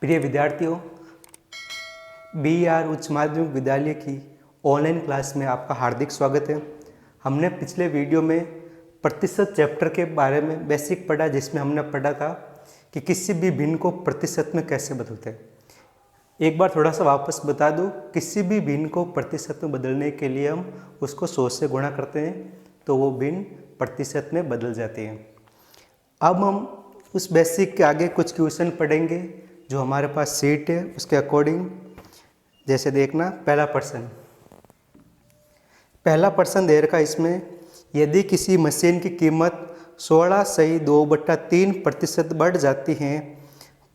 प्रिय विद्यार्थियों, BER उच्च माध्यमिक विद्यालय की ऑनलाइन क्लास में आपका हार्दिक स्वागत है। हमने पिछले वीडियो में प्रतिशत चैप्टर के बारे में बेसिक पढ़ा, जिसमें हमने पढ़ा था कि किसी भी भिन्न को प्रतिशत में कैसे बदलते हैं। एक बार थोड़ा सा वापस बता दूं, किसी भी भिन्न को प्रतिशत में बदलने के लिए हम उसको 100 से गुणा करते हैं तो वो भिन्न प्रतिशत में बदल जाती है। अब हम उस बेसिक के आगे कुछ क्वेश्चन पढ़ेंगे जो हमारे पास सीट है उसके अकॉर्डिंग। जैसे देखना, पहला प्रश्न दे रखा इसमें, यदि किसी मशीन की कीमत 16.2/3% बढ़ जाती है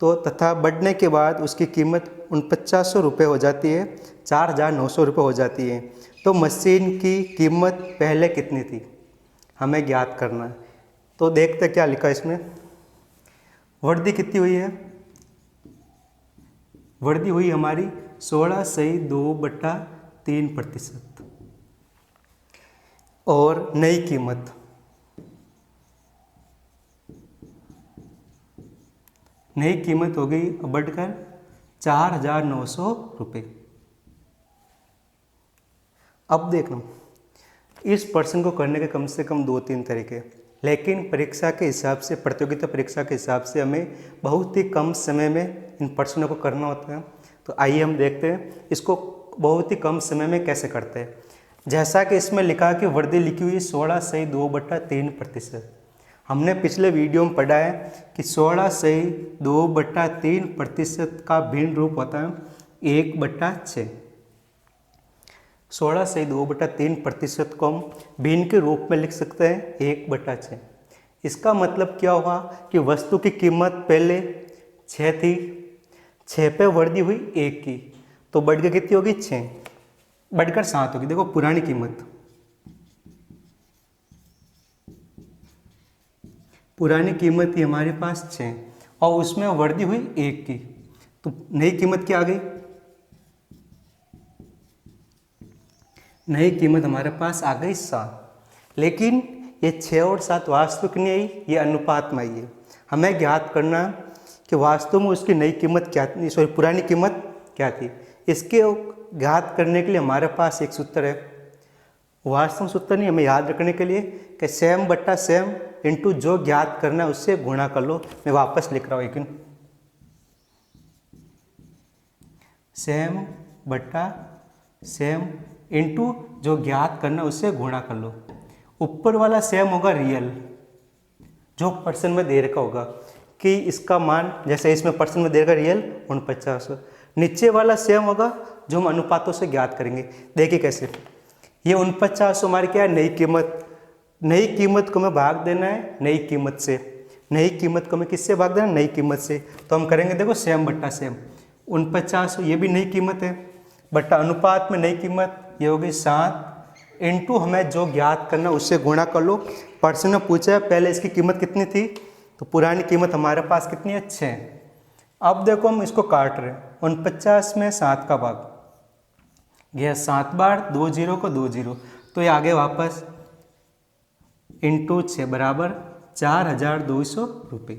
तो तथा बढ़ने के बाद उसकी कीमत 4900 रुपये हो जाती है, 4900 रुपये हो जाती है, तो मशीन की कीमत पहले कितनी थी, हमें ज्ञात करना है। तो देखते क्या लिखा इसमें। वृद्धि कितनी हुई है? वृद्धि हुई हमारी 16.2/3%। और नई कीमत हो गई बढ़कर 4900 रुपये। अब देखना, इस प्रश्न को करने के कम से कम 2-3 तरीके, लेकिन परीक्षा के हिसाब से, प्रतियोगिता परीक्षा के हिसाब से हमें बहुत ही कम समय में इन प्रश्नों को करना होता है। तो आइए हम देखते हैं इसको बहुत ही कम समय में कैसे करते हैं। जैसा कि इसमें लिखा कि वृद्धि लिखी हुई 16.2/3%। हमने पिछले वीडियो में पढ़ा है कि 16.2/3% का भिन्न रूप होता है 1/6। 16.2/3% को हम भिन्न के रूप में लिख सकते हैं 1/6। इसका मतलब क्या हुआ कि वस्तु की कीमत पहले 6 थी, 6 पे वृद्धि हुई 1 की, तो बढ़ के कितनी होगी? 6, बढ़कर 7 होगी। देखो, पुरानी कीमत थी हमारे पास 6 और उसमें वृद्धि हुई 1 की, तो नई कीमत क्या आ गई? नई कीमत हमारे पास आ गई 7। लेकिन ये 6 और 7 वास्तविक नहीं आई, ये अनुपात में आई है। हमें ज्ञात करना कि वास्तव में उसकी नई कीमत क्या थी, पुरानी कीमत क्या थी। इसके ज्ञात करने के लिए हमारे पास एक सूत्र है, वास्तव सूत्र नहीं, हमें याद रखने के लिए कि सेम बट्टा सेम इंटू जो ज्ञात करना है उससे गुणा कर लो। मैं वापस लिख रहा हूँ, लेकिन सेम बट्टा सेम इंटू जो ज्ञात करना है उससे गुणा कर लो। ऊपर वाला सेम होगा रियल, जो पर्सन में दे रखा होगा कि इसका मान, जैसे इसमें पर्सन में दे रखा रियल 49। नीचे वाला सेम होगा जो हम अनुपातों से ज्ञात करेंगे। देखिए कैसे, ये 49 हमारी क्या है? नई कीमत। नई कीमत को हमें भाग देना है नई कीमत से। नई कीमत को हमें किससे भाग देना है? नई कीमत से। तो हम करेंगे, देखो, सेम बट्टा सेम। 49 ये भी नई कीमत है, बट्टा अनुपात में नई कीमत ये होगी 7 इंटू हमें जो ज्ञात करना उससे गुणा कर लो। प्रश्न ने पूछा है पहले इसकी कीमत कितनी थी, तो पुरानी कीमत हमारे पास कितनी है? 6। अब देखो हम इसको काट रहे हैं, 49 में 7 का भाग, यह 7 बार 2 0 को 2 0, तो ये आगे वापस इंटू 6 बराबर 4200 रुपये।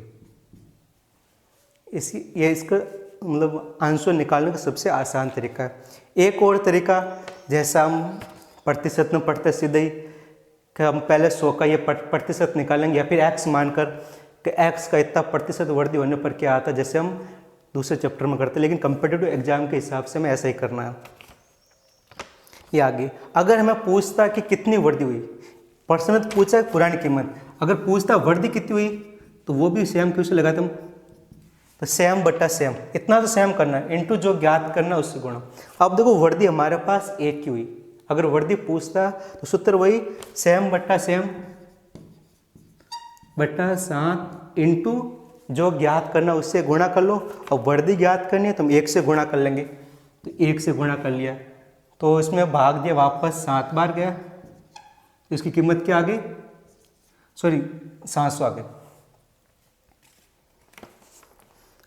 ये इसका मतलब आंसर निकालने का सबसे आसान तरीका है। एक और तरीका, जैसा हम प्रतिशत में पढ़ते सीधे ही कि हम पहले 100 का ये प्रतिशत निकालेंगे, या फिर x मानकर कि x का इतना प्रतिशत वृद्धि होने पर क्या आता है, जैसे हम दूसरे चैप्टर में करते हैं। लेकिन कम्पिटिटिव एग्जाम के हिसाब से हमें ऐसा ही करना है। ये आगे अगर हमें पूछता कि कितनी वृद्धि हुई, प्रश्न में पूछा पुरानी कीमत, अगर पूछता वृद्धि कितनी हुई तो वो भी सेम क्यों से लगाते हम, तो सेम बट्टा सेम, इतना तो सेम करना है इंटू जो ज्ञात करना है उससे गुणा। अब देखो, वृद्धि हमारे पास 1 की हुई, अगर वृद्धि पूछता तो सूत्र वही सेम बट्टा सेम बट्टा 7 इंटू जो ज्ञात करना उससे गुणा कर लो। और वृद्धि ज्ञात करनी है तो हम 1 से गुणा कर लेंगे, तो 1 से गुणा कर लिया, तो इसमें भाग दिया, वापस 7 बार गया, तो इसकी कीमत क्या आ गई? 700 आ गई।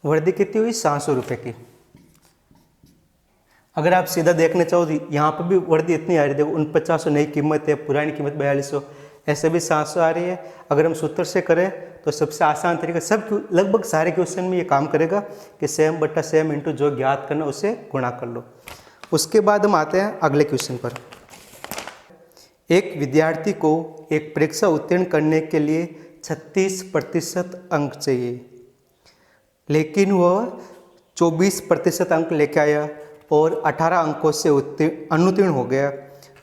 वृद्धि कितनी हुई? 700 रुपये की। अगर आप सीधा देखना चाहो तो यहाँ पर भी वृद्धि इतनी आ रही है, देखो 4900 नई कीमत है, पुरानी कीमत 4200, ऐसे भी 700 आ रही है। अगर हम सूत्र से करें तो सबसे आसान तरीका, सब लगभग सारे क्वेश्चन में ये काम करेगा कि सेम बट्टा सेम इंटू जो ज्ञात करना उसे गुणा कर लो। उसके बाद हम आते हैं अगले क्वेश्चन पर। एक विद्यार्थी को एक परीक्षा उत्तीर्ण करने के लिए 36% अंक चाहिए, लेकिन वह 24% अंक लेके आया और 18 अंकों से अनुत्तीर्ण हो गया।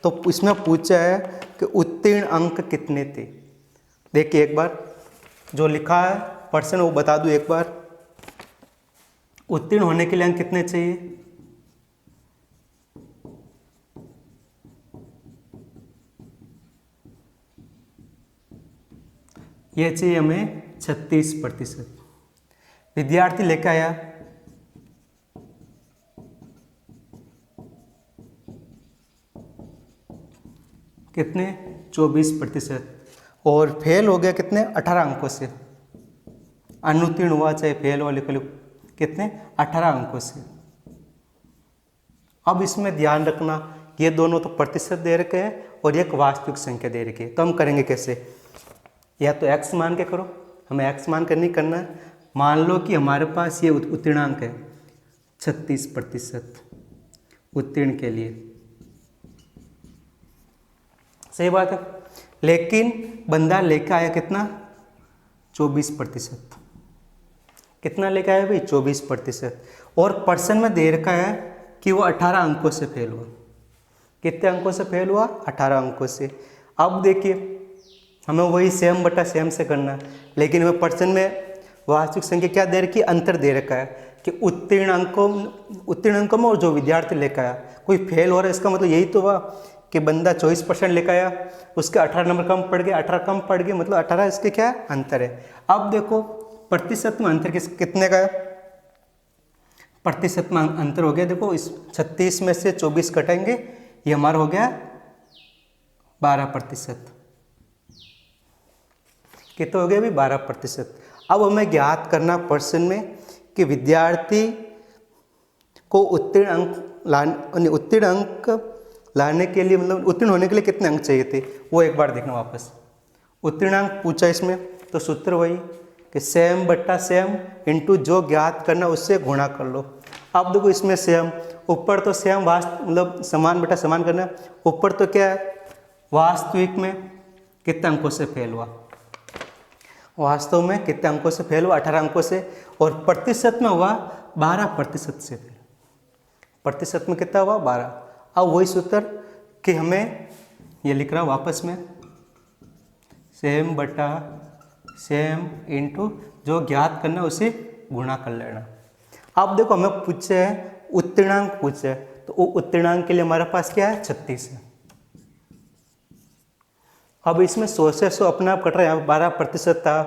तो इसमें पूछा है कि उत्तीर्ण अंक कितने थे। देखिए एक बार जो लिखा है पर्सन वो बता दूं एक बार। उत्तीर्ण होने के लिए अंक कितने चाहिए, ये चाहिए हमें 36%। विद्यार्थी लेकर आया कितने 24% और फेल हो गया कितने 18 अंकों से। अनुत्तीर्ण हुआ चाहे फेल हुआ, लिख लो कितने 18 अंकों से। अब इसमें ध्यान रखना ये दोनों तो प्रतिशत दे रखे हैं और एक वास्तविक संख्या दे रखी है। तो हम करेंगे कैसे, या तो x मान के करो, हमें x मान कर नहीं करना है। मान लो कि हमारे पास ये उत्तीर्णांक है 36% उत्तीर्ण के लिए, सही बात है। लेकिन बंदा लेकर आया कितना 24%। कितना लेकर आया भाई 24%। और पर्सन में दे रखा है कि वो 18 अंकों से फेल हुआ। कितने अंकों से फेल हुआ 18 अंकों से। अब देखिए हमें वही सेम बटा सेम से करना है, लेकिन हमें पर्सन में वास्तविक संख्या क्या दे रखी है, अंतर दे रखा है कि उत्तीर्ण अंकों में और जो विद्यार्थी लेकर आया। कोई फेल हो रहा है इसका मतलब यही तो हुआ कि बंदा 24% लेकर आया, उसके 18 नंबर कम पड़ गए, 18 कम पड़ गए, मतलब 18 इसके क्या है अंतर है। अब देखो प्रतिशत में अंतर कितने का है, प्रतिशत में अंतर हो गया। देखो इस 36 में से 24 कटेंगे, ये हमारा हो गया 12%। कितना हो गया भाई 12%। अब हमें ज्ञात करना पर्सन में कि विद्यार्थी को उत्तीर्ण अंक लाने के लिए, मतलब उत्तीर्ण होने के लिए कितने अंक चाहिए थे, वो एक बार देखना वापस। उत्तीर्ण अंक पूछा इसमें, तो सूत्र वही कि सेम बट्टा सेम इंटू जो ज्ञात करना उससे गुणा कर लो। अब देखो इसमें सेम, ऊपर तो सेम मतलब समान बटा समान करना, ऊपर तो क्या है वास्तविक में कितने अंकों से फेल हुआ, वास्तव में कितने अंकों से फेल हुआ 18 अंकों से, और प्रतिशत में हुआ 12% से फेल। प्रतिशत में कितना हुआ 12। अब वही सूत्र कि हमें ये लिख रहा वापस में, सेम बटा सेम इंटू जो ज्ञात करना उसे गुणा कर लेना। अब देखो हमें पूछे है उत्तीर्णांक पूछे है, तो उत्तीर्णांक के लिए हमारे पास क्या है 36 है। अब इसमें 100 से 100 अपने आप कट रहा है, यहाँ 12% था,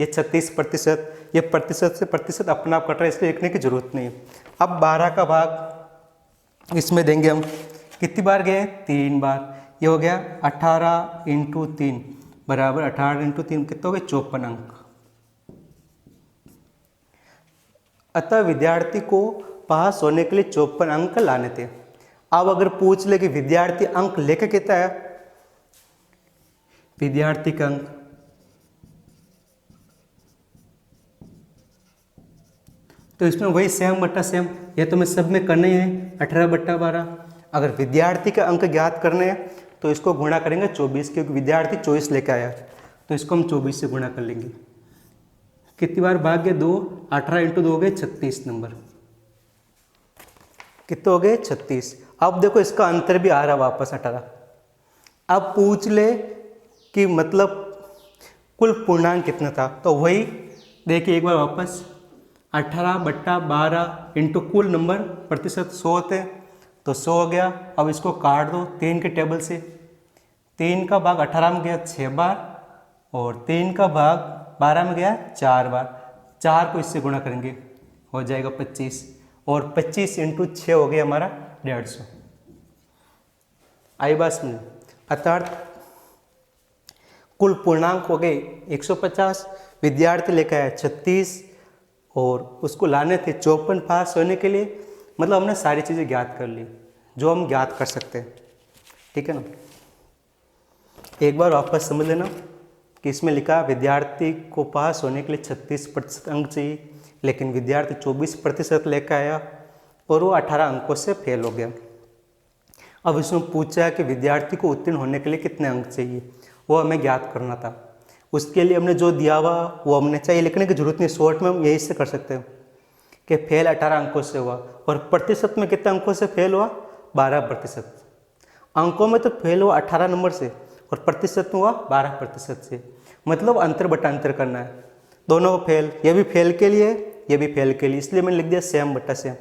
ये 36%, ये प्रतिशत से प्रतिशत अपने आप कट रहा है, इसलिए लिखने की जरूरत नहीं है। अब 12 का भाग इसमें देंगे हम, कितनी बार गए 3 बार, ये हो गया 18 इंटू 3 बराबर 18 इंटू 3 कितना हो गया 54 अंक। अतः विद्यार्थी को पास होने के लिए 54 अंक लाने थे। अब अगर पूछ ले कि विद्यार्थी अंक लेके कितना है, विद्यार्थी का अंक तो इसमें वही सेम बट्टा सेम, ये तो मैं सब में करना ही है 18 बट्टा 12। अगर विद्यार्थी का अंक ज्ञात करने हैं तो इसको गुणा करेंगे 24, क्योंकि विद्यार्थी 24 लेकर आया, तो इसको हम 24 से गुणा कर लेंगे। कितनी बार भाग गए 2, 18 इंटू 2 हो गए 36 नंबर, कितने हो गए 36। अब देखो इसका अंतर भी आ रहा वापस 18। अब पूछ ले कि मतलब कुल पूर्णांक कितना था, तो वही देखिए एक बार वापस 18 बट्टा 12 इंटू कुल नंबर प्रतिशत 100 होते, तो 100 हो गया। अब इसको काट दो 3 के टेबल से, 3 का भाग 18 में गया 6 बार और 3 का भाग 12 में गया 4 बार। 4 को इससे गुणा करेंगे हो जाएगा 25, और 25 इंटू 6 हो गया हमारा 150। आई बात समझ। अर्थात कुल पूर्णांक हो गए 150, विद्यार्थी लेकर आया 36 और उसको लाने थे 54 पास होने के लिए। मतलब हमने सारी चीज़ें ज्ञात कर ली जो हम ज्ञात कर सकते हैं, ठीक है ना। एक बार वापस समझ लेना कि इसमें लिखा विद्यार्थी को पास होने के लिए 36% अंक चाहिए, लेकिन विद्यार्थी 24% लेकर आया और वो 18 अंकों से फेल हो गया। अब इसमें पूछा है कि विद्यार्थी को उत्तीर्ण होने के लिए कितने अंक चाहिए, वो हमें ज्ञात करना था। उसके लिए हमने जो दिया हुआ वो हमने चाहिए लिखने की जरूरत नहीं, शॉर्ट में हम यही से कर सकते हैं कि फेल 18 अंकों से हुआ और प्रतिशत में कितने अंकों से फेल हुआ, 12%। अंकों में तो फेल हुआ 18 नंबर से और प्रतिशत में हुआ 12% से, मतलब अंतर बटा अंतर करना है। दोनों फेल, ये भी फेल के लिए, ये भी फेल के लिए, इसलिए मैंने लिख दिया सेम बटा सेम।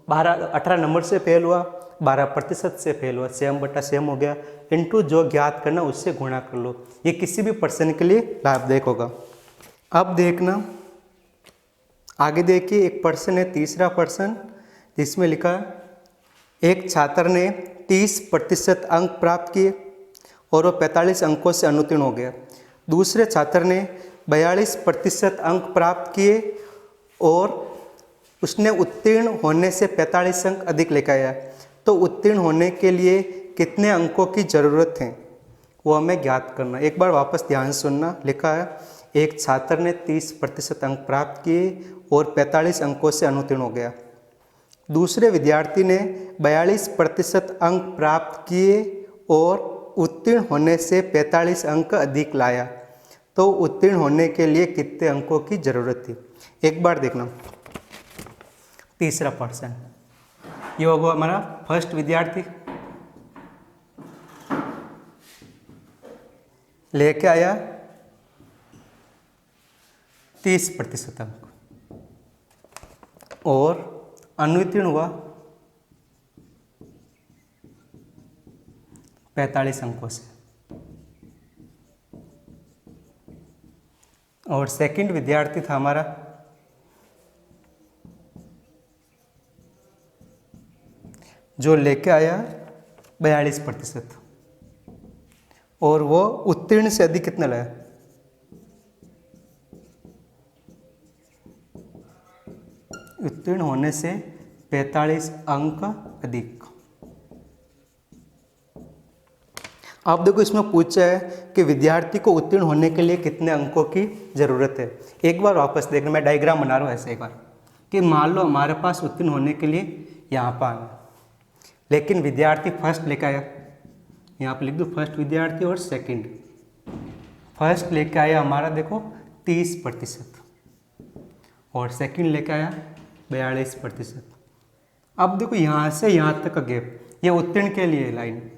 18 नंबर से फेल हुआ, 12% से फेल हुआ, सेम बटा सेम हो गया, इनटू जो ज्ञात करना उससे गुणा कर लो। ये किसी भी पर्सन के लिए लाभदायक होगा। अब देखना आगे, देखिए एक पर्सन है, तीसरा पर्सन, जिसमें लिखा एक छात्र ने 30% अंक प्राप्त किए और वो 45 अंकों से अनुत्तीर्ण हो गया। दूसरे छात्र ने 42% अंक प्राप्त किए और उसने उत्तीर्ण होने से 45 अंक अधिक लेकर आया। तो उत्तीर्ण होने के लिए कितने अंकों की ज़रूरत है वो हमें ज्ञात करना। एक बार वापस ध्यान सुनना, लिखा है एक छात्र ने 30% अंक प्राप्त किए और 45 अंकों से अनुत्तीर्ण हो गया। दूसरे विद्यार्थी ने 42% अंक प्राप्त किए और उत्तीर्ण होने से 45 अंक अधिक लाया। तो उत्तीर्ण होने के लिए कितने अंकों की ज़रूरत थी। एक बार देखना, तीसरा पर्सन ये होगा हमारा फर्स्ट विद्यार्थी, लेके आया 30% अंक और अनुत्तीर्ण हुआ 45 अंकों से। और सेकंड विद्यार्थी था हमारा जो लेके आया 42% और वो उत्तीर्ण से अधिक कितना लाया, उत्तीर्ण होने से 45 अंक अधिक। आप देखो इसमें पूछा है कि विद्यार्थी को उत्तीर्ण होने के लिए कितने अंकों की ज़रूरत है। एक बार वापस देखना, मैं डायग्राम बना रहा हूँ ऐसे एक बार कि मान लो हमारे पास उत्तीर्ण होने के लिए यहाँ पर आना, लेकिन विद्यार्थी फर्स्ट लेकर आया, यहाँ पर लिख दो फर्स्ट विद्यार्थी और सेकंड। फर्स्ट लेकर आया हमारा देखो 30% और सेकंड लेकर आया 42%। अब देखो यहाँ से यहाँ तक का गैप, ये उत्तीर्ण के लिए लाइन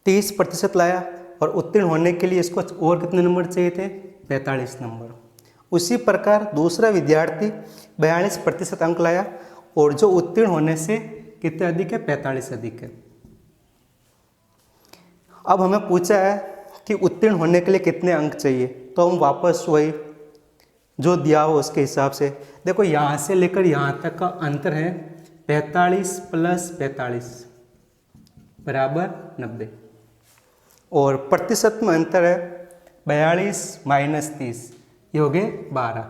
30% लाया और उत्तीर्ण होने के लिए इसको और कितने नंबर चाहिए थे, 45 नंबर। उसी प्रकार दूसरा विद्यार्थी 42% अंक लाया और जो उत्तीर्ण होने से कितने अधिक है, 45 अधिक है। अब हमें पूछा है कि उत्तीर्ण होने के लिए कितने अंक चाहिए, तो हम वापस वही जो दिया हो उसके हिसाब से देखो, यहाँ से लेकर यहाँ तक का अंतर है 45 + 45 बराबर 90 और प्रतिशत में अंतर है 42 - 30, ये हो गए 12।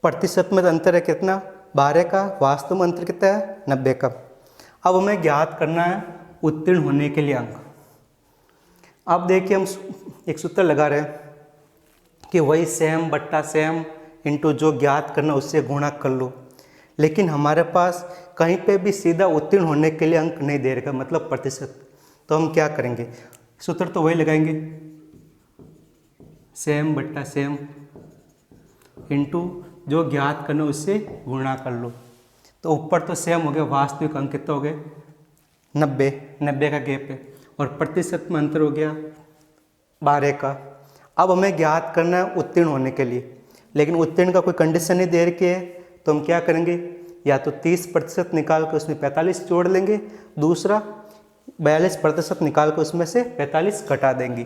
प्रतिशत में अंतर है कितना, 12 का, वास्तव में अंतर कितना है, 90 का। अब हमें ज्ञात करना है उत्तीर्ण होने के लिए अंक। अब देखिए हम एक सूत्र लगा रहे हैं कि वही सेम बट्टा सेम इंटू जो ज्ञात करना उससे गुणा कर लो, लेकिन हमारे पास कहीं पे भी सीधा उत्तीर्ण होने के लिए अंक नहीं दे रखा, मतलब प्रतिशत। तो हम क्या करेंगे, सूत्र तो वही लगाएंगे, सेम बट्टा सेम इंटू जो ज्ञात करना उससे गुणा कर लो। तो ऊपर तो सेम हो गया, वास्तविक अंक कितना हो गए 90 का गैप है और प्रतिशत में अंतर हो गया 12 का। अब हमें ज्ञात करना है उत्तीर्ण होने के लिए, लेकिन उत्तीर्ण का कोई कंडीशन नहीं दे रखी है, तो हम क्या करेंगे, या तो 30% निकाल कर उसमें 45 जोड़ लेंगे, दूसरा 42% निकाल कर उसमें से 45 घटा देंगे।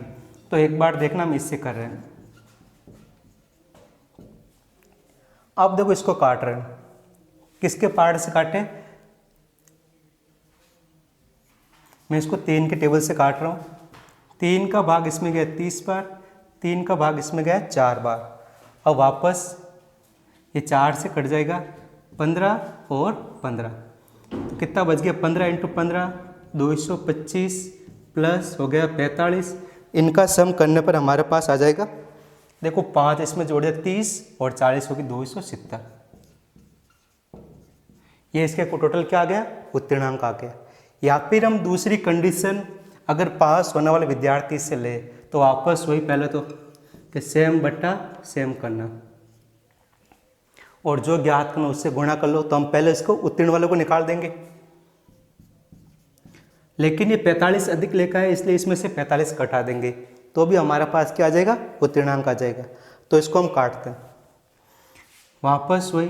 तो एक बार देखना हम इससे कर रहे हैं। अब देखो इसको काट रहे हैं, किसके पार्ट से काटें, मैं इसको 3 के टेबल से काट रहा हूँ। 3 का भाग इसमें गया 30 बार, 3 का भाग इसमें गया 4 बार। अब वापस ये 4 से कट जाएगा 15 और 15, तो कितना बच गया 15 × 15 225 प्लस हो गया 45, इनका सम करने पर हमारे पास आ जाएगा, देखो 5 इसमें जोड़ दिया 30 और 40 होगी 270। ये इसके टोटल क्या आ गया, उत्तीर्णांक आ गया। या फिर हम दूसरी कंडीशन अगर पास होने वाले विद्यार्थी से ले तो वापस वही पहले तो कि सेम बट्टा सेम करना और जो ज्ञात करना उससे गुणा कर लो, तो हम पहले इसको उत्तीर्ण वालों को निकाल देंगे। लेकिन ये 45 अधिक लेकर है इसलिए इसमें से 45 घटा देंगे, तो भी हमारे पास क्या आ जाएगा, उत्तीर्णांक आ जाएगा। तो इसको हम काटते हैं, वापस वही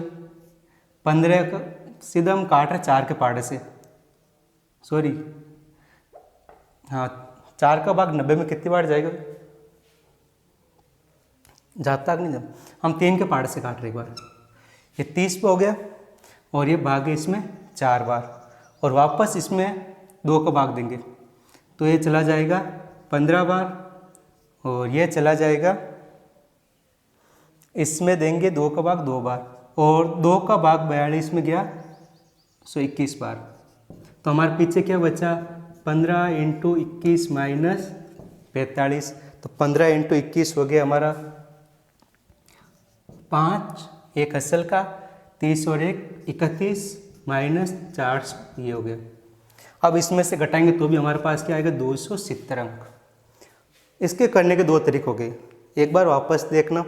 15 का सीधा हम काट रहे 4 के पाड़े से, सॉरी हाँ 4 का भाग 90 में कितनी बार जाएगा, जाता नहीं जब हम 3 के पाड़े से काट रहे एक बार, ये 30 पे हो गया और ये भाग है इसमें 4 बार और वापस इसमें 2 का भाग देंगे तो ये चला जाएगा 15 बार और ये चला जाएगा, इसमें देंगे 2 का भाग 2 बार और 2 का भाग 42 में गया 121 बार। तो हमारे पीछे क्या बचा, 15 × 21 माइनस 45, तो 15 × 21 हो गया हमारा 5, एक असल का 30 और 1 31 माइनस 4 ये हो गया। अब इसमें से घटाएंगे तो भी हमारे पास क्या आएगा, 270 अंक। इसके करने के 2 तरीके हो गए, एक बार वापस देखना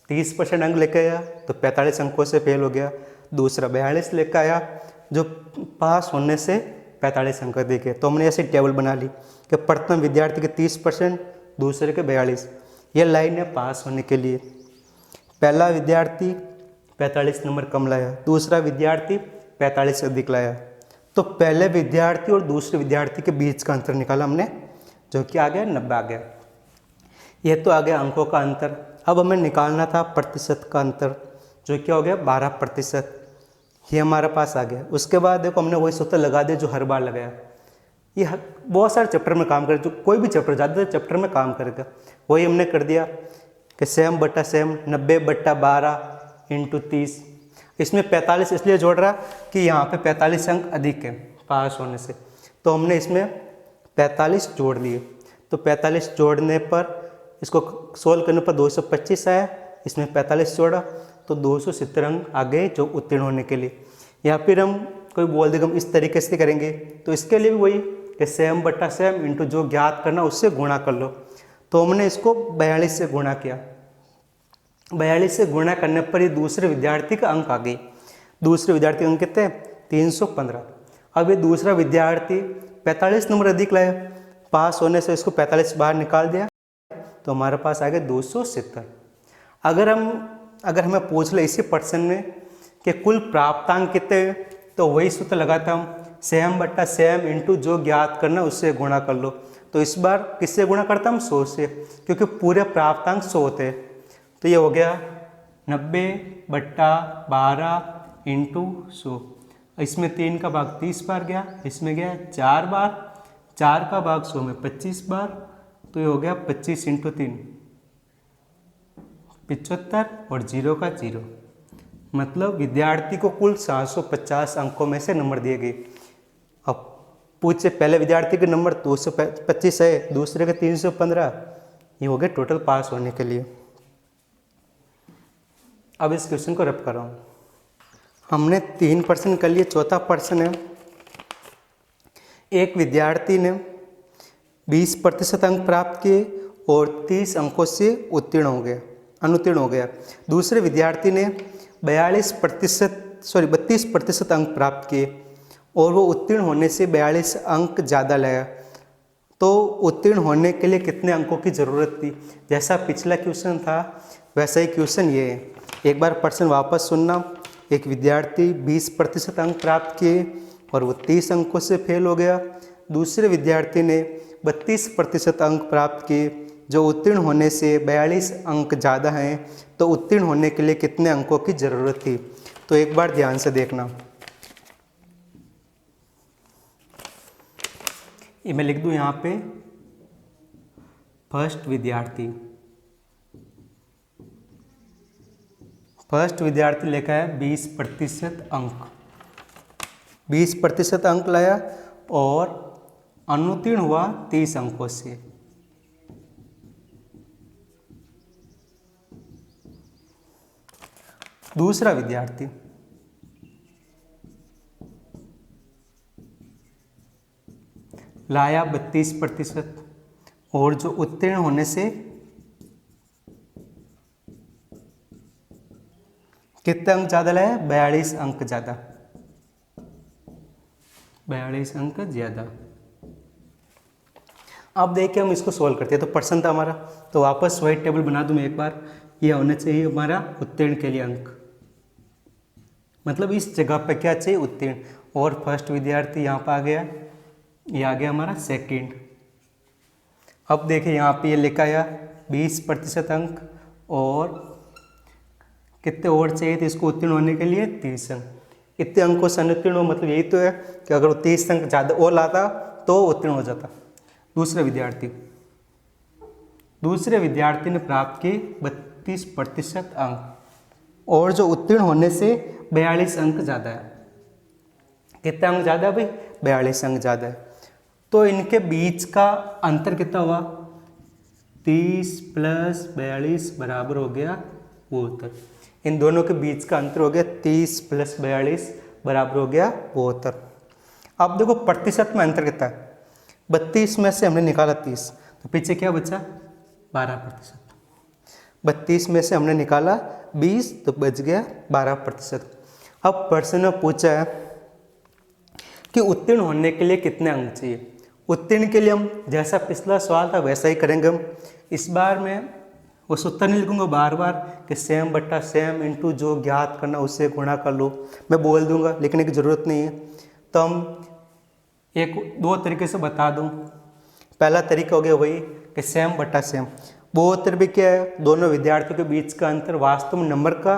30% अंक लेके आया तो 45 अंकों से फेल हो गया, दूसरा 42 लेकर आया जो पास होने से 45 अंक देखे, तो हमने ऐसे टेबल बना ली कि प्रथम विद्यार्थी के 30%, दूसरे के 42, ये लाइन है पास होने के लिए। पहला विद्यार्थी 45 नंबर कम लाया, दूसरा विद्यार्थी 45 से अधिक लाया, तो पहले विद्यार्थी और दूसरे विद्यार्थी के बीच का अंतर निकाला हमने, जो कि आ गया 90 आ गया। यह तो आ गया अंकों का अंतर। अब हमें निकालना था प्रतिशत का अंतर, जो क्या हो गया 12%, ये हमारे पास आ गया। उसके बाद देखो हमने वही सूत्र लगा दिया जो हर बार लगाया, ये बहुत सारे चैप्टर में काम करेगा, जो कोई भी चैप्टर ज़्यादातर चैप्टर में काम करेगा, वही हमने कर दिया कि सेम बट्टा सेम 90/12 × 30। इसमें 45 इसलिए जोड़ रहा कि यहाँ पे 45 अंक अधिक है पास होने से, तो हमने इसमें 45 जोड़ लिए। तो 45 जोड़ने पर इसको सोल्व करने पर 225 आया, इसमें 45 जोड़ा तो 270 अंक आ गए जो उत्तीर्ण होने के लिए। या फिर हम कोई बोल देगा हम इस तरीके से करेंगे, तो इसके लिए भी वही कि सेम बट्टा सेम इंटू जो ज्ञात करना उससे गुणा कर लो। तो हमने इसको 42 से गुणा किया, 42 से गुणा करने पर ये दूसरे विद्यार्थी का अंक आ गई। दूसरे विद्यार्थी अंक कितने, 315। अब ये दूसरा विद्यार्थी 45 नंबर अधिक लाया, पास होने से इसको 45 बाहर निकाल दिया तो हमारे पास आ गया 270। अगर हमें पूछ ले इसी प्रश्न में कि कुल प्राप्तांक कितने, तो वही सूत्र लगाता हम सेम बट्टा सेम इंटू जो ज्ञात करना उससे गुणा कर लो। तो इस बार किससे गुणा करता हम, 100 से, क्योंकि पूरे प्राप्तांक 100 होते हैं। तो ये हो गया 90/12 × 100। इसमें 3 का भाग 30 बार गया, इसमें गया 4 बार, 4 का भाग 100 में 25 बार, तो ये हो गया 25 × 3 75 और 0 का 0, मतलब विद्यार्थी को कुल 750 अंकों में से नंबर दिए गए। अब पूछे पहले विद्यार्थी के नंबर 225 है, दूसरे के 315, ये हो गए टोटल पास होने के लिए। अब इस क्वेश्चन को रब कर रहा हूँ। हमने 3% कर लिए, चौथा प्रश्न है एक विद्यार्थी ने 20% अंक प्राप्त किए और 30 अंकों से अनुत्तीर्ण हो गया। दूसरे विद्यार्थी ने 32% अंक प्राप्त किए और वो उत्तीर्ण होने से 42 अंक ज़्यादा लाया। तो उत्तीर्ण होने के लिए कितने अंकों की ज़रूरत थी? जैसा पिछला क्वेश्चन था वैसा ही क्वेश्चन ये है। एक बार प्रश्न वापस सुनना। एक विद्यार्थी 20% अंक प्राप्त किए और वो 30 अंकों से फेल हो गया। दूसरे विद्यार्थी ने 32% अंक प्राप्त किए जो उत्तीर्ण होने से 42 अंक ज़्यादा हैं। तो उत्तीर्ण होने के लिए कितने अंकों की ज़रूरत थी? तो एक बार ध्यान से देखना। ये मैं लिख दूँ यहाँ पे फर्स्ट विद्यार्थी लेकर है 20% अंक। 20% अंक लाया और अनुत्तीर्ण हुआ 30 अंकों से। दूसरा विद्यार्थी लाया 32% और जो उत्तीर्ण होने से कितने अंक ज़्यादा लाया? 42 अंक ज़्यादा, 42 अंक ज़्यादा। अब देखिए हम इसको सोल्व करते हैं। तो पर्सन था हमारा, तो वापस वही टेबल बना दूं मैं एक बार। ये होना चाहिए हमारा उत्तीर्ण के लिए अंक, मतलब इस जगह पे क्या चाहिए? उत्तीर्ण। और फर्स्ट विद्यार्थी यहाँ पर आ गया, ये आ गया हमारा सेकंड। अब देखिए यहाँ पे ये लिखा आया 20% अंक और कितने और चाहिए थे इसको उत्तीर्ण होने के लिए? 30 अंक। इतने अंकों से अनुत्तीर्ण हो, मतलब यही तो है कि अगर वो 30 अंक ज़्यादा और लाता तो उत्तीर्ण हो जाता। दूसरे विद्यार्थी ने प्राप्त किए 32% अंक और जो उत्तीर्ण होने से 42 अंक ज़्यादा है। कितने अंक ज़्यादा है भाई? 42 अंक ज़्यादा है। तो इनके बीच का अंतर कितना हुआ? 30 + 42 बराबर हो गया 72। इन दोनों के बीच का अंतर हो गया 30 + 42 बराबर हो गया 72। अब देखो प्रतिशत में अंतर कितना है? 32 में से हमने निकाला 30, तो पीछे क्या बचा? 12%। 32 में से हमने निकाला 20, तो बच गया 12%। अब प्रश्न में पूछा है कि उत्तीर्ण होने के लिए कितने अंक चाहिए। उत्तीर्ण के लिए हम जैसा पिछला सवाल था वैसा ही करेंगे हम। इस बार मैं वो सूत्र नहीं लिखूंगा बार बार कि सेम बट्टा सेम इंटू जो ज्ञात करना उससे गुणा कर लो, मैं बोल दूंगा, लिखने की ज़रूरत नहीं है। तो हम एक दो तरीके से बता दूं। पहला तरीका हो गया वही कि सेम बट्टा सेम। वो उत्तर भी क्या है? दोनों विद्यार्थियों के बीच का अंतर वास्तव में नंबर का,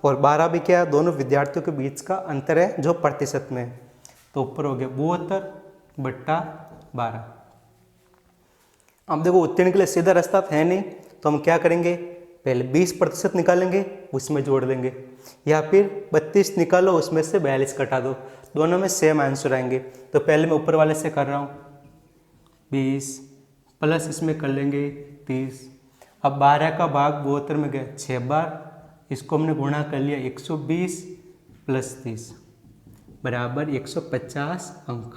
और 12 भी क्या है? दोनों विद्यार्थियों के बीच का अंतर है जो प्रतिशत में है। तो ऊपर हो गया 72 बट्टा 12। अब देखो उत्तीर्ण के लिए सीधा रास्ता है नहीं, तो हम क्या करेंगे? पहले 20% निकालेंगे, उसमें जोड़ देंगे, या फिर 32 निकालो उसमें से 42 घटा दो, दोनों में सेम आंसर आएंगे। तो पहले मैं ऊपर वाले से कर रहा हूँ, 20 प्लस इसमें कर लेंगे 30। अब 12 का भाग 72 में गया 6 बार, इसको हमने गुणा कर लिया 120 + 30 बराबर 150 अंक।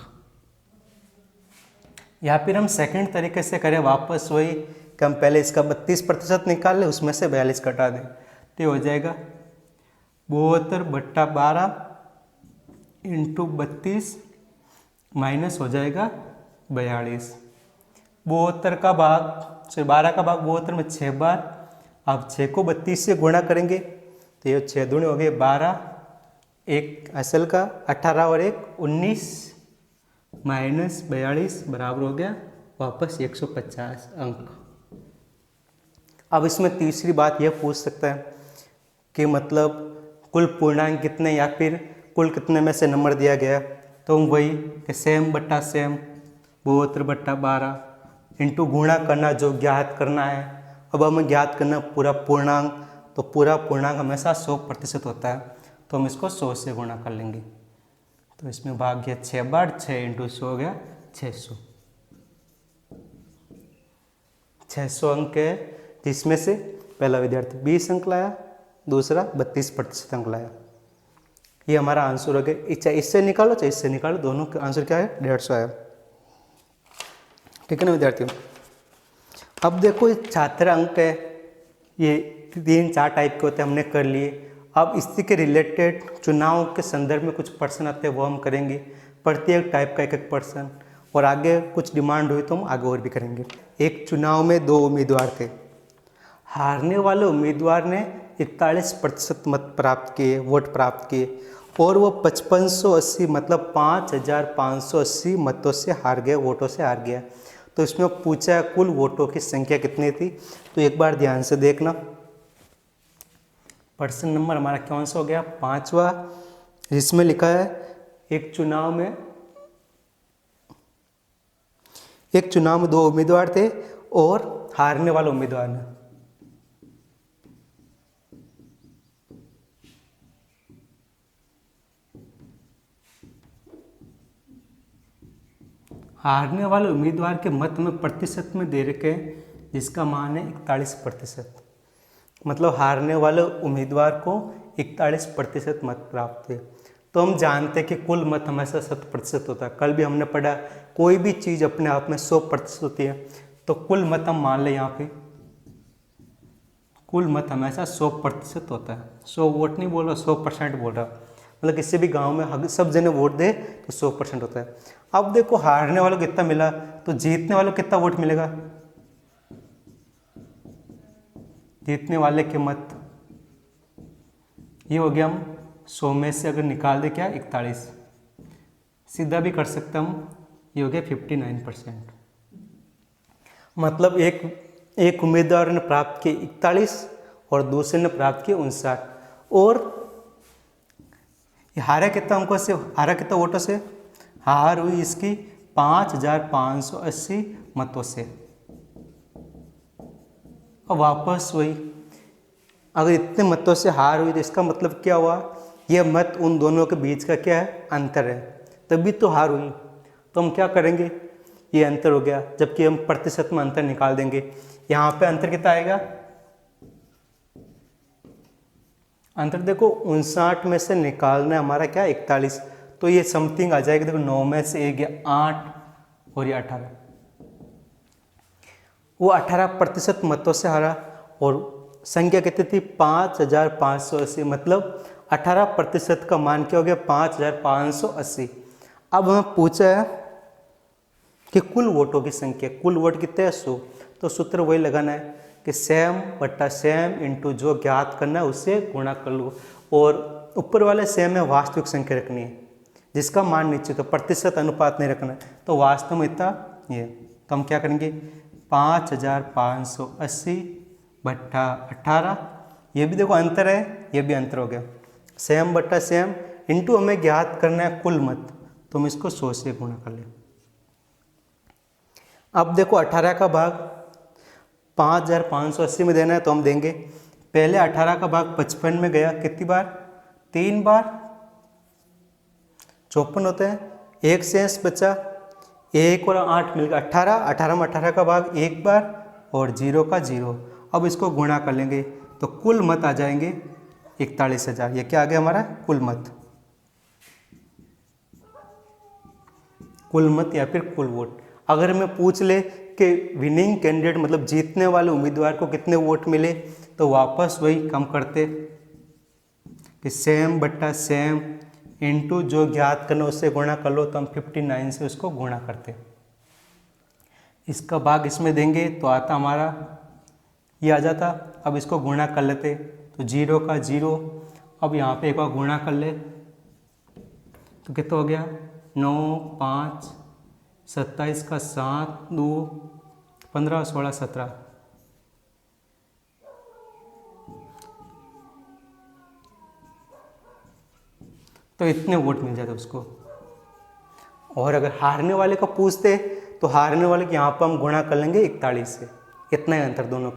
या फिर हम सेकंड तरीके से करें, वापस वही कि हम पहले इसका 32% निकाल लें, उसमें से 42 घटा दें, तो हो जाएगा 72 बट्टा 12 इंटू 32 माइनस हो जाएगा 42। 72 का भाग 12 का भाग 72 में 6 बार। अब 6 को 32 से गुणा करेंगे तो ये 6 दूनी हो गए 12, एक असल का 18 और एक 19 माइनस 42 बराबर हो गया वापस 150 अंक। अब इसमें तीसरी बात यह पूछ सकता है कि मतलब कुल पूर्णांक कितने या फिर कुल कितने में से नंबर दिया गया। तो हम वही कि सेम बट्टा सेम 72 बट्टा 12 इंटू गुणा करना जो ज्ञात करना है। अब हमें ज्ञात करना पूरा पूर्णांक, तो पूरा पूर्णांक हमेशा 100% होता है, तो हम इसको 100 से गुणा कर लेंगे। तो इसमें भाग गया 6 बार, 6 इंटू 100 हो गया 600। 600 अंक है, जिसमें से पहला विद्यार्थी 20 अंक लाया, दूसरा 32% अंक लाया। ये हमारा आंसर हो गया। चाहे इससे निकालो चाहे इससे निकालो, दोनों का आंसर क्या है? 150 आया। ठीक है ना विद्यार्थियों। अब देखो ये छात्र अंक है, ये 3-4 टाइप के होते हैं, हमने कर लिए। अब इसी के रिलेटेड चुनाव के संदर्भ में कुछ प्रश्न आते हैं, वो हम करेंगे, प्रत्येक टाइप का एक प्रश्न, और आगे कुछ डिमांड हुई तो हम आगे और भी करेंगे। एक चुनाव में 2 उम्मीदवार थे। हारने वाले उम्मीदवार ने 41% मत प्राप्त किए, वोट प्राप्त किए, और वो 5580 मतलब 5580 मतों से हार गया, वोटों से हार गया। तो इसमें पूछा है कुल वोटों की संख्या कितनी थी। तो एक बार ध्यान से देखना, प्रश्न नंबर हमारा कौन सा हो गया? 5वां, जिसमें लिखा है एक चुनाव में 2 उम्मीदवार थे और हारने वाले उम्मीदवार ने हारने वाले उम्मीदवार के मत में प्रतिशत में दे रखे हैं, जिसका मान है 41%। मतलब हारने वाले उम्मीदवार को 41% मत प्राप्त हुए। तो हम जानते हैं कि कुल मत हमेशा 100% होता है। कल भी हमने पढ़ा कोई भी चीज़ अपने आप में 100% होती है, तो कुल मत हम मान लें यहाँ पे, कुल मत हमेशा 100% होता है। 100 वोट नहीं बोल रहा, 100% बोल रहा। मतलब किसी भी गांव में सब जने वोट दे तो 100% होता है। अब देखो हारने वालों को कितना मिला, तो जीतने वालों को कितना वोट मिलेगा, जीतने वाले के मत, ये हो गया। हम 100 में से अगर निकाल दे क्या 41, सीधा भी कर सकते हम, ये हो गया 59%। मतलब एक उम्मीदवार ने प्राप्त किए 41 और दूसरे ने प्राप्त किए 59। और हारा कितना अंकों से, हारा कितना वोटों से, हार हुई इसकी 5580 मतों से। अब वापस वही, अगर इतने मतों से हार हुई तो इसका मतलब क्या हुआ, यह मत उन दोनों के बीच का क्या है, अंतर है, तभी तो हार हुई। तो हम क्या करेंगे, ये अंतर हो गया, जबकि हम प्रतिशत में अंतर निकाल देंगे। यहाँ पे अंतर कितना आएगा, अंतर देखो 59 में से निकालना है हमारा क्या 41, तो ये समथिंग आ जाएगा। देखो 9 में से 1 गया 8 और ये 18, वो 18% मतों से हारा। और संख्या कितनी थी 5580, मतलब 18% का मान क्या हो गया 5580। अब हमें पूछा है कि कुल वोटों की संख्या, कुल वोट कितने हैं 100, तो सूत्र वही लगाना है कि सेम बट्टा सेम इंटू जो ज्ञात करना है उससे गुणा कर लो। और ऊपर वाले सेम में वास्तविक संख्या रखनी है, जिसका मान निश्चित हो, प्रतिशत अनुपात नहीं रखना है। तो वास्तव में इतना ये, तो हम क्या करेंगे 5580 बट्टा 18, ये भी देखो अंतर है, ये भी अंतर हो गया। सेम बट्टा सेम इंटू हमें ज्ञात करना है कुल मत, तो हम इसको 100 से गुणा कर लें। अब देखो 18 का भाग 5580 में देना है, तो हम देंगे। पहले 18 का भाग 55 में गया कितनी बार, 3 बार, 54 होते हैं, एक शेष बचा, 1 और 8 मिलकर 18, 18 में 18 का भाग 1 बार और 0 का 0। अब इसको गुणा कर लेंगे तो कुल मत आ जाएंगे 41,000। ये क्या आ गया हमारा कुल मत, कुल मत या फिर कुल वोट। अगर हमें पूछ ले कि विनिंग कैंडिडेट मतलब जीतने वाले उम्मीदवार को कितने वोट मिले, तो वापस वही कम करते कि सेम बट्टा सेम इंटू जो ज्ञात करना उससे गुणा कर लो, तो हम 59 से उसको गुणा करते। इसका भाग इसमें देंगे तो आता हमारा ये आ जाता। अब इसको गुणा कर लेते तो 0 का 0, अब यहाँ पे एक बार गुणा कर ले तो कितना हो गया 9 5 27 का 7 2 15 16 17, तो इतने वोट मिल जाते उसको। और अगर हारने वाले को पूछते तो हारने वाले के यहाँ पर हम गुणा कर लेंगे 41 से, इतना ही अंतर दोनों।